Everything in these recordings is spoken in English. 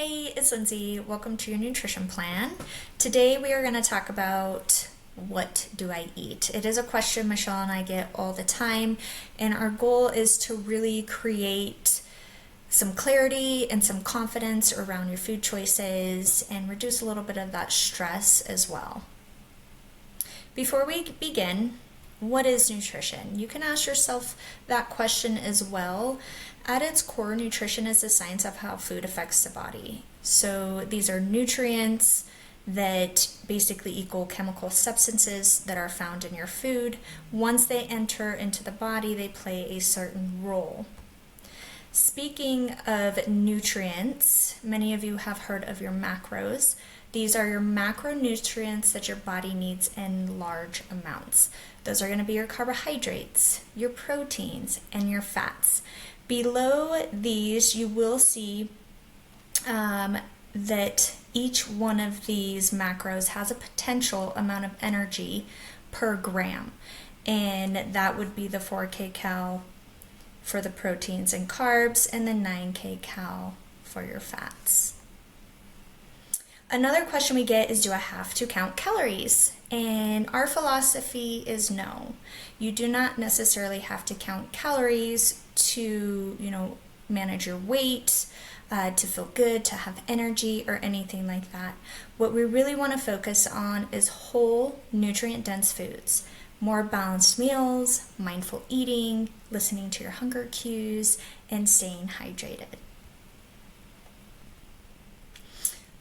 Hey, it's Lindsay. Welcome to your nutrition plan. Today we are going to talk about what do I eat? It is a question Michelle and I get all the time, and our goal is to really create some clarity and some confidence around your food choices and reduce a little bit of that stress as well. Before we begin, what is nutrition? You can ask yourself that question as well. At its core, nutrition is the science of how food affects the body. So these are nutrients that basically equal chemical substances that are found in your food. Once they enter into the body, they play a certain role. Speaking of nutrients, many of you have heard of your macros. These are your macronutrients that your body needs in large amounts. Those are going to be your carbohydrates, your proteins, and your fats. Below these, you will see that each one of these macros has a potential amount of energy per gram, and that would be the 4 kcal for the proteins and carbs, and the 9 kcal for your fats. Another question we get is, do I have to count calories? And our philosophy is no. You do not necessarily have to count calories to, manage your weight, to feel good, to have energy, or anything like that. What we really want to focus on is whole, nutrient-dense foods. More balanced meals, mindful eating, listening to your hunger cues, and staying hydrated.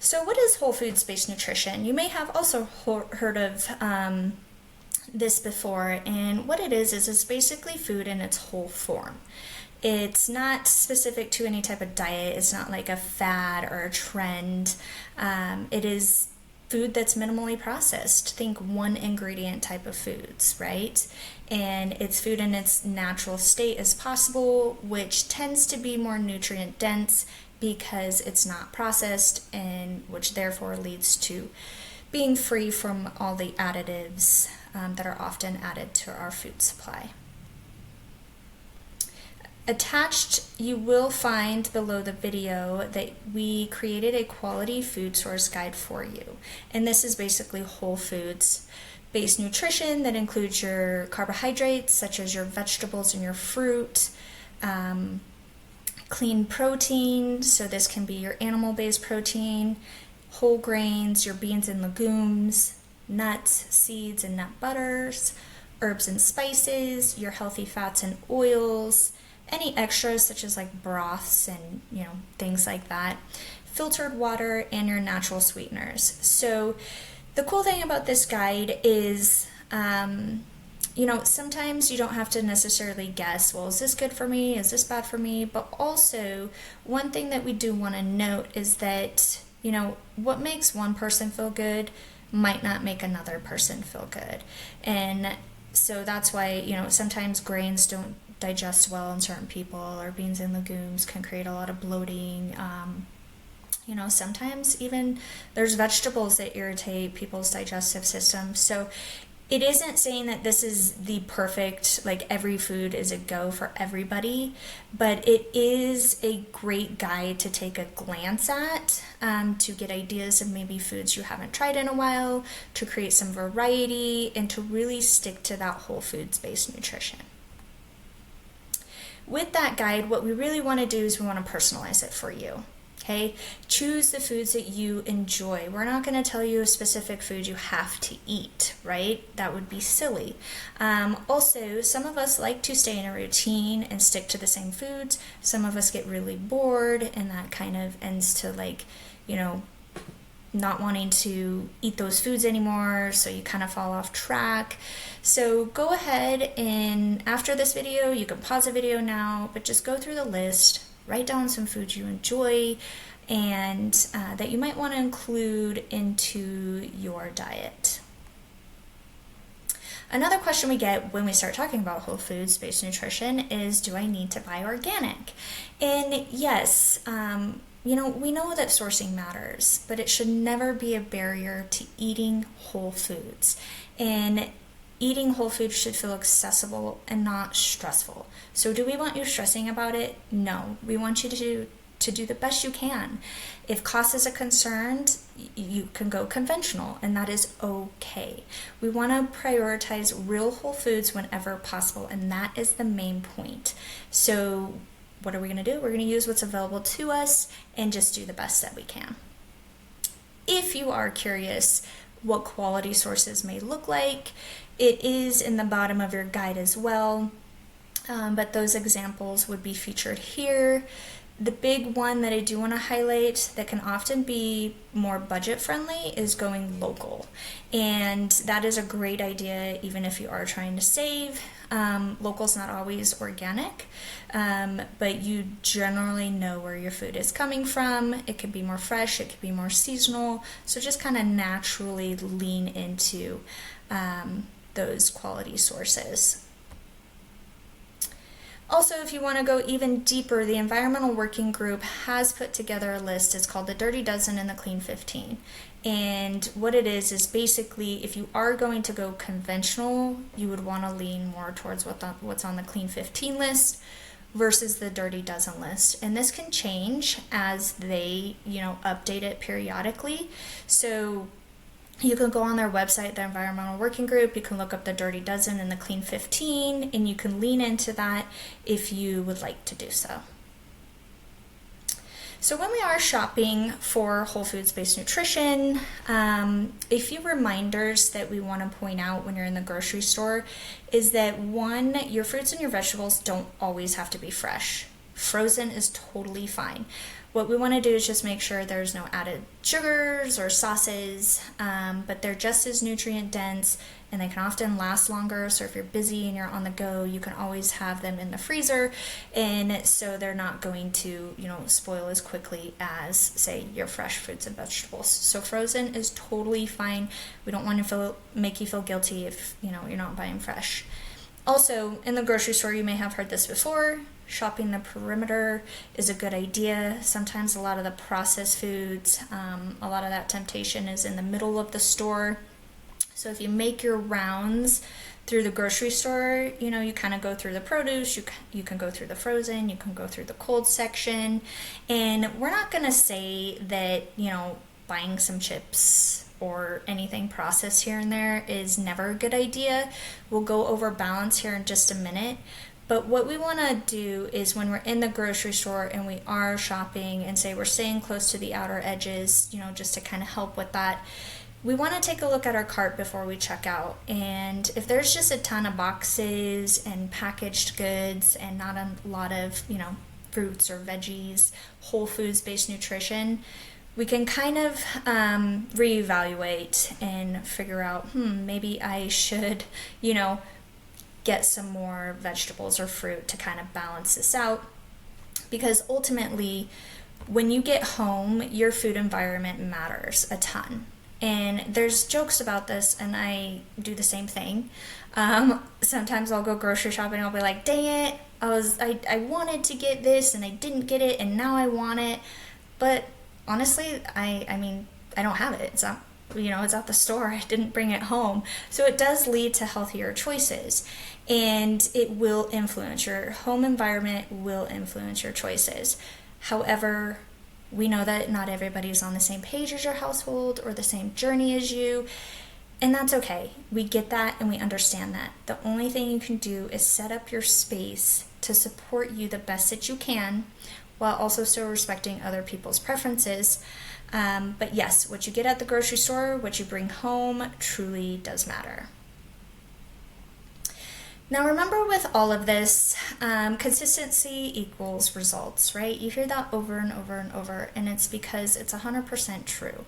So what is whole foods-based nutrition? You may have also heard of this before, and what it is it's basically food in its whole form. It's not specific to any type of diet. It's not like a fad or a trend. It is food that's minimally processed. Think one ingredient type of foods, right? And it's food in its natural state as possible, which tends to be more nutrient dense because it's not processed, and which therefore leads to being free from all the additives that are often added to our food supply. Attached, you will find below the video that we created a quality food source guide for you. And this is basically whole foods based nutrition that includes your carbohydrates, such as your vegetables and your fruit, clean protein, so this can be your animal-based protein, whole grains, your beans and legumes, nuts, seeds and nut butters, herbs and spices, your healthy fats and oils, any extras such as like broths and things like that, filtered water, and your natural sweeteners. So the cool thing about this guide is sometimes you don't have to necessarily guess, well, is this good for me? Is this bad for me? But also, one thing that we do want to note is that, what makes one person feel good might not make another person feel good. And so that's why, sometimes grains don't digest well in certain people, or beans and legumes can create a lot of bloating. Sometimes even there's vegetables that irritate people's digestive system. So it isn't saying that this is the perfect, like every food is a go for everybody, but it is a great guide to take a glance at, to get ideas of maybe foods you haven't tried in a while, to create some variety, and to really stick to that whole foods-based nutrition. With that guide, what we really want to do is we want to personalize it for you. Okay, choose the foods that you enjoy. We're not going to tell you a specific food you have to eat, right? That would be silly. Also, some of us like to stay in a routine and stick to the same foods. Some of us get really bored, and that kind of ends to not wanting to eat those foods anymore, so you kind of fall off track. So go ahead, and after this video, you can pause the video now, but just go through the list. Write down some foods you enjoy and that you might want to include into your diet. Another question we get when we start talking about whole foods-based nutrition is, do I need to buy organic? And yes, we know that sourcing matters, but it should never be a barrier to eating whole foods. And eating whole foods should feel accessible and not stressful. So do we want you stressing about it? No. We want you to to do the best you can. If cost is a concern, you can go conventional, and that is okay. We want to prioritize real whole foods whenever possible, and that is the main point. So what are we going to do? We're going to use what's available to us and just do the best that we can. If you are curious what quality sources may look like, it is in the bottom of your guide as well, but those examples would be featured here. The big one that I do want to highlight that can often be more budget friendly is going local. And that is a great idea even if you are trying to save. Local's not always organic, but you generally know where your food is coming from. It could be more fresh, it could be more seasonal. So just kind of naturally lean into those quality sources. Also, if you want to go even deeper, the Environmental Working Group has put together a list. It's called the Dirty Dozen and the Clean 15. And what it is basically, if you are going to go conventional, you would want to lean more towards what's on the Clean 15 list versus the Dirty Dozen list. And this can change as they, update it periodically. So you can go on their website, the Environmental Working Group, you can look up the Dirty Dozen and the Clean 15, and you can lean into that if you would like to do so. So when we are shopping for whole foods-based nutrition, a few reminders that we want to point out when you're in the grocery store is that one, your fruits and your vegetables don't always have to be fresh. Frozen is totally fine. What we want to do is just make sure there's no added sugars or sauces, but they're just as nutrient dense and they can often last longer. So if you're busy and you're on the go, you can always have them in the freezer, and so they're not going to, spoil as quickly as, say, your fresh fruits and vegetables. So frozen is totally fine. We don't want to make you feel guilty if, you're not buying fresh. Also, in the grocery store, you may have heard this before, shopping the perimeter is a good idea. Sometimes a lot of the processed foods, a lot of that temptation is in the middle of the store. So if you make your rounds through the grocery store, you kind of go through the produce, you can go through the frozen, you can go through the cold section. And we're not going to say that, buying some chips or anything processed here and there is never a good idea. We'll go over balance here in just a minute. But what we want to do is when we're in the grocery store and we are shopping and say we're staying close to the outer edges, just to kind of help with that, we want to take a look at our cart before we check out. And if there's just a ton of boxes and packaged goods and not a lot of, fruits or veggies, whole foods based nutrition, we can kind of reevaluate and figure out, maybe I should, get some more vegetables or fruit to kind of balance this out. Because ultimately, when you get home, your food environment matters a ton. And there's jokes about this, and I do the same thing. Sometimes I'll go grocery shopping and I'll be like, dang it, I wanted to get this and I didn't get it and now I want it. But honestly, I mean, I don't have it. It's not, it's at the store. I didn't bring it home. So it does lead to healthier choices, and it will influence your home environment, will influence your choices. However, we know that not everybody's on the same page as your household or the same journey as you, and that's okay. We get that and we understand that. The only thing you can do is set up your space to support you the best that you can, while also still respecting other people's preferences. But yes, what you get at the grocery store, what you bring home, truly does matter. Now remember, with all of this, consistency equals results, right? You hear that over and over and over, and it's because it's 100% true.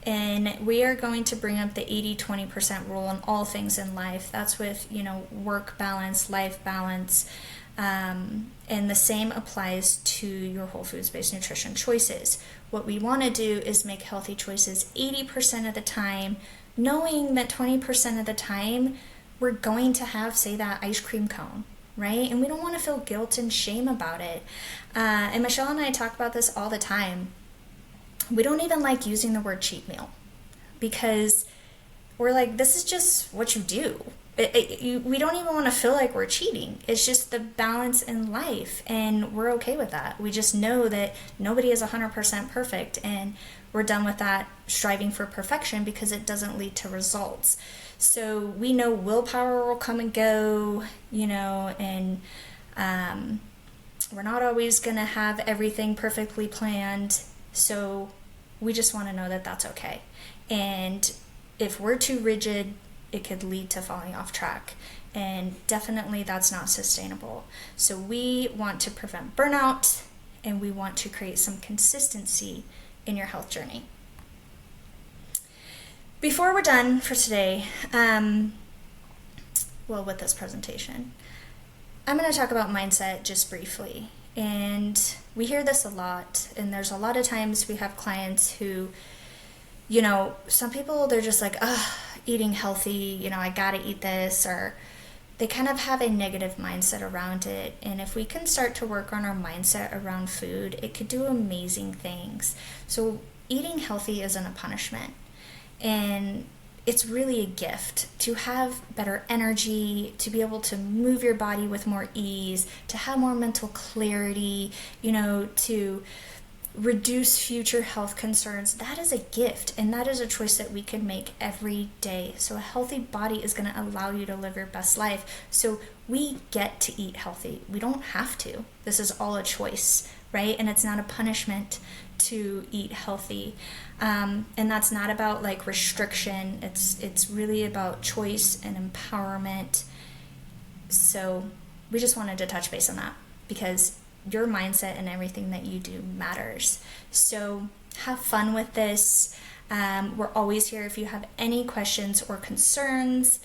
And we are going to bring up the 80-20% rule on all things in life. That's with, work balance, life balance, and the same applies to your whole foods-based nutrition choices. What we want to do is make healthy choices 80% of the time, knowing that 20% of the time we're going to have, say, that ice cream cone, right? And we don't want to feel guilt and shame about it. And Michelle and I talk about this all the time. We don't even like using the word cheat meal because we're like, this is just what you do. we don't even want to feel like we're cheating. It's just the balance in life, and we're okay with that. We just know that nobody is 100% perfect, and we're done with that striving for perfection because it doesn't lead to results. So we know willpower will come and go, and we're not always going to have everything perfectly planned. So we just want to know that that's okay. And if we're too rigid, it could lead to falling off track. And definitely that's not sustainable. So we want to prevent burnout, and we want to create some consistency in your health journey. Before we're done for today, with this presentation, I'm going to talk about mindset just briefly. And we hear this a lot, and there's a lot of times we have clients who, some people, they're just like, eating healthy, I gotta eat this, or they kind of have a negative mindset around it. And if we can start to work on our mindset around food, it could do amazing things. So eating healthy isn't a punishment, and it's really a gift to have better energy, to be able to move your body with more ease, to have more mental clarity, to reduce future health concerns. That is a gift, and that is a choice that we can make every day. So a healthy body is going to allow you to live your best life. So we get to eat healthy. We don't have to. This is all a choice, right? And it's not a punishment to eat healthy. And that's not about like restriction. It's really about choice and empowerment. So we just wanted to touch base on that because your mindset and everything that you do matters. So have fun with this. We're always here. If you have any questions or concerns,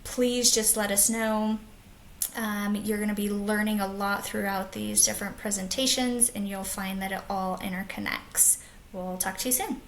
please just let us know. You're going to be learning a lot throughout these different presentations, and you'll find that it all interconnects. We'll talk to you soon.